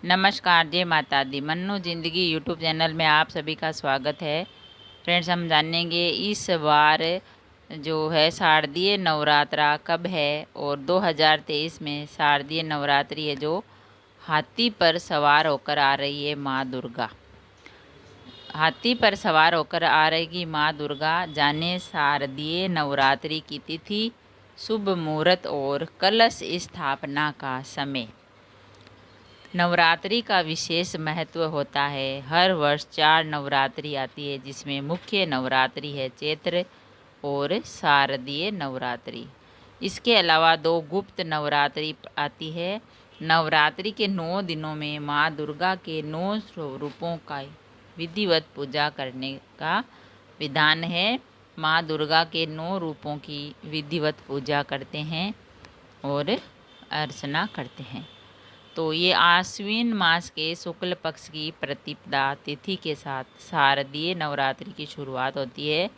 नमस्कार, जय माता दी। मन्नू ज़िंदगी यूट्यूब चैनल में आप सभी का स्वागत है। फ्रेंड्स, हम जानेंगे इस बार जो है शारदीय नवरात्रा कब है और 2023 में शारदीय नवरात्रि है जो हाथी पर सवार होकर आ रही है माँ दुर्गा। हाथी पर सवार होकर आ रहेगी माँ दुर्गा। जाने शारदीय नवरात्रि की तिथि, शुभ मुहूर्त और कलश स्थापना का समय। नवरात्रि का विशेष महत्व होता है। हर वर्ष 4 नवरात्रि आती है, जिसमें मुख्य नवरात्रि है चैत्र और शारदीय नवरात्रि। इसके अलावा 2 गुप्त नवरात्रि आती है। नवरात्रि के 9 दिनों में माँ दुर्गा के 9 स्वरूपों का विधिवत पूजा करने का विधान है। माँ दुर्गा के 9 रूपों की विधिवत पूजा करते हैं और अर्चना करते हैं। तो ये आश्विन मास के शुक्ल पक्ष की प्रतिपदा तिथि के साथ शारदीय नवरात्रि की शुरुआत होती है।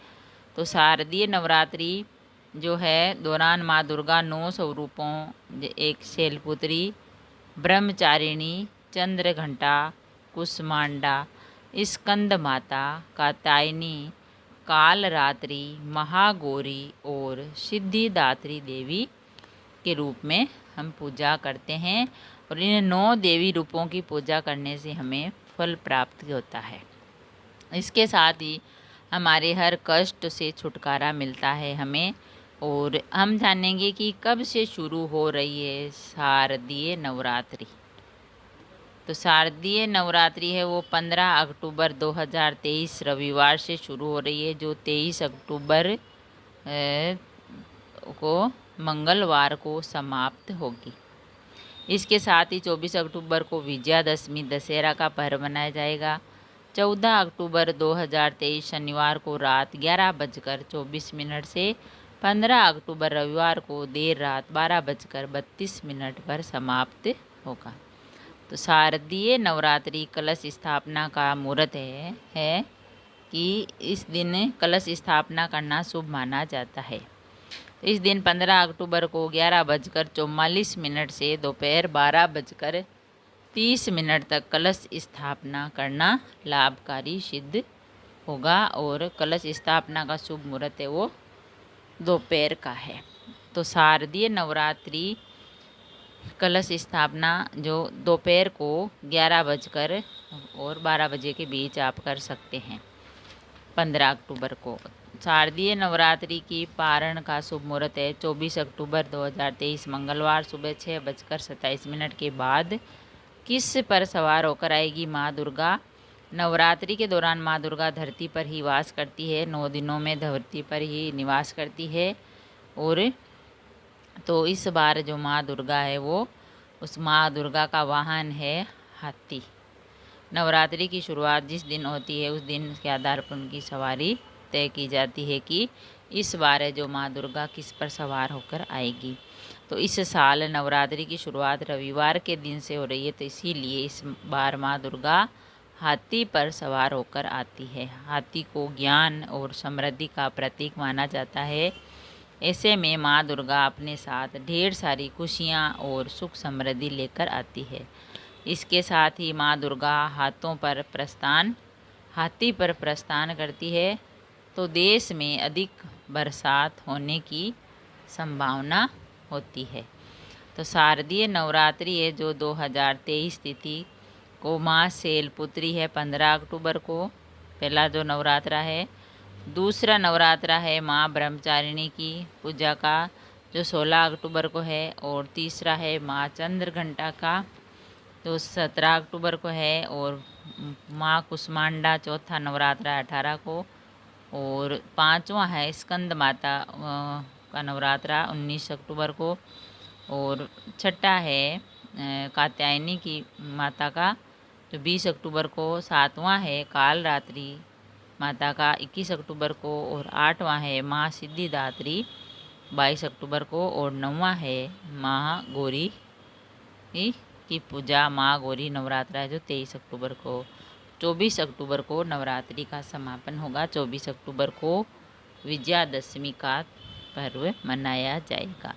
तो शारदीय नवरात्रि जो है दौरान माँ दुर्गा 9 स्वरूपों, एक शैलपुत्री, ब्रह्मचारिणी, चंद्रघंटा, कुष्मांडा, स्कंद माता, कात्यायनी, कालरात्रि, महागौरी और सिद्धिदात्री देवी के रूप में हम पूजा करते हैं। और इन 9 देवी रूपों की पूजा करने से हमें फल प्राप्त होता है। इसके साथ ही हमारे हर कष्ट से छुटकारा मिलता है हमें। और हम जानेंगे कि कब से शुरू हो रही है शारदीय नवरात्रि। तो शारदीय नवरात्रि है वो 15 अक्टूबर 2023 रविवार से शुरू हो रही है, जो 23 अक्टूबर को मंगलवार को समाप्त होगी। इसके साथ ही 24 अक्टूबर को विजयादशमी दशहरा का पर्व मनाया जाएगा। 14 अक्टूबर 2023 शनिवार को रात 11:24 से 15 अक्टूबर रविवार को देर रात 12:32 पर समाप्त होगा। तो शारदीय नवरात्रि कलश स्थापना का मुहूर्त है कि इस दिन कलश स्थापना करना शुभ माना जाता है। इस दिन 15 अक्टूबर को 11:44 से दोपहर 12:30 तक कलश स्थापना करना लाभकारी सिद्ध होगा। और कलश स्थापना का शुभ मुहूर्त है वो दोपहर का है। तो शारदीय नवरात्रि कलश स्थापना जो दोपहर को 11:00 के बीच आप कर सकते हैं 15 अक्टूबर को। शारदीय नवरात्रि की पारण का शुभ मुहूर्त है 24 अक्टूबर 2023 मंगलवार सुबह 6:27 के बाद। किस पर सवार होकर आएगी माँ दुर्गा। नवरात्रि के दौरान माँ दुर्गा धरती पर ही वास करती है। 9 दिनों में धरती पर ही निवास करती है। और तो इस बार जो माँ दुर्गा है वो उस माँ दुर्गा का वाहन है हाथी। नवरात्रि की शुरुआत जिस दिन होती है उस दिन के आधार पर उनकी सवारी तय की जाती है कि इस बार जो माँ दुर्गा किस पर सवार होकर आएगी। तो इस साल नवरात्रि की शुरुआत रविवार के दिन से हो रही है, तो इसीलिए इस बार माँ दुर्गा हाथी पर सवार होकर आती है। हाथी को ज्ञान और समृद्धि का प्रतीक माना जाता है। ऐसे में माँ दुर्गा अपने साथ ढेर सारी खुशियाँ और सुख समृद्धि लेकर आती है। इसके साथ ही माँ दुर्गा हाथी पर प्रस्थान करती है तो देश में अधिक बरसात होने की संभावना होती है। तो शारदीय नवरात्रि है जो 2023 तिथि को माँ शैलपुत्री है 15 अक्टूबर को पहला जो नवरात्रा है। दूसरा नवरात्रा है माँ ब्रह्मचारिणी की पूजा का जो 16 अक्टूबर को है। और तीसरा है माँ चंद्रघंटा का जो 17 अक्टूबर को है। और माँ कुष्मांडा चौथा नवरात्रा 18 को। और 5वां है स्कंद माता का नवरात्रा 19 अक्टूबर को। और छठा है कात्यायनी की माता का जो 20 अक्टूबर को। 7वां है कालरात्रि माता का 21 अक्टूबर को। और 8वां है माँ सिद्धिदात्री 22 अक्टूबर को। और 9वां है महागौरी की पूजा माँ गौरी नवरात्रा है जो 23 अक्टूबर को। 24 अक्टूबर को नवरात्रि का समापन होगा। 24 अक्टूबर को विजयादशमी का पर्व मनाया जाएगा।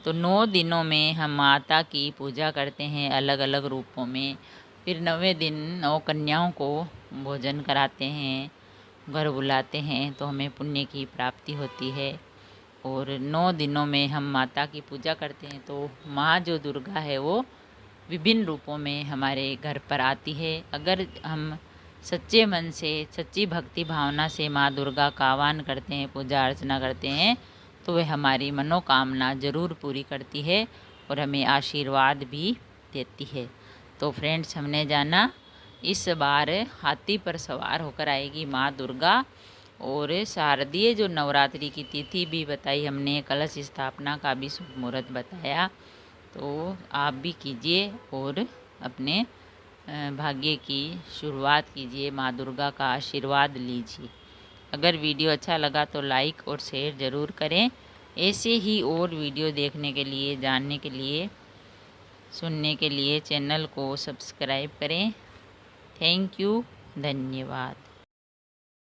तो 9 दिनों में हम माता की पूजा करते हैं अलग अलग रूपों में। फिर 9वें दिन 9 कन्याओं को भोजन कराते हैं, घर बुलाते हैं, तो हमें पुण्य की प्राप्ति होती है। और 9 दिनों में हम माता की पूजा करते हैं, तो माँ जो दुर्गा है वो विभिन्न रूपों में हमारे घर पर आती है। अगर हम सच्चे मन से, सच्ची भक्ति भावना से माँ दुर्गा का आह्वान करते हैं, पूजा अर्चना करते हैं, तो वह हमारी मनोकामना ज़रूर पूरी करती है और हमें आशीर्वाद भी देती है। तो फ्रेंड्स, हमने जाना इस बार हाथी पर सवार होकर आएगी माँ दुर्गा, और शारदीय जो नवरात्रि की तिथि भी बताई हमने, कलश स्थापना का भी शुभ मुहूर्त बताया। तो आप भी कीजिए और अपने भाग्य की शुरुआत कीजिए, माँ दुर्गा का आशीर्वाद लीजिए। अगर वीडियो अच्छा लगा तो लाइक और शेयर ज़रूर करें। ऐसे ही और वीडियो देखने के लिए, जानने के लिए, सुनने के लिए चैनल को सब्सक्राइब करें। थैंक यू, धन्यवाद।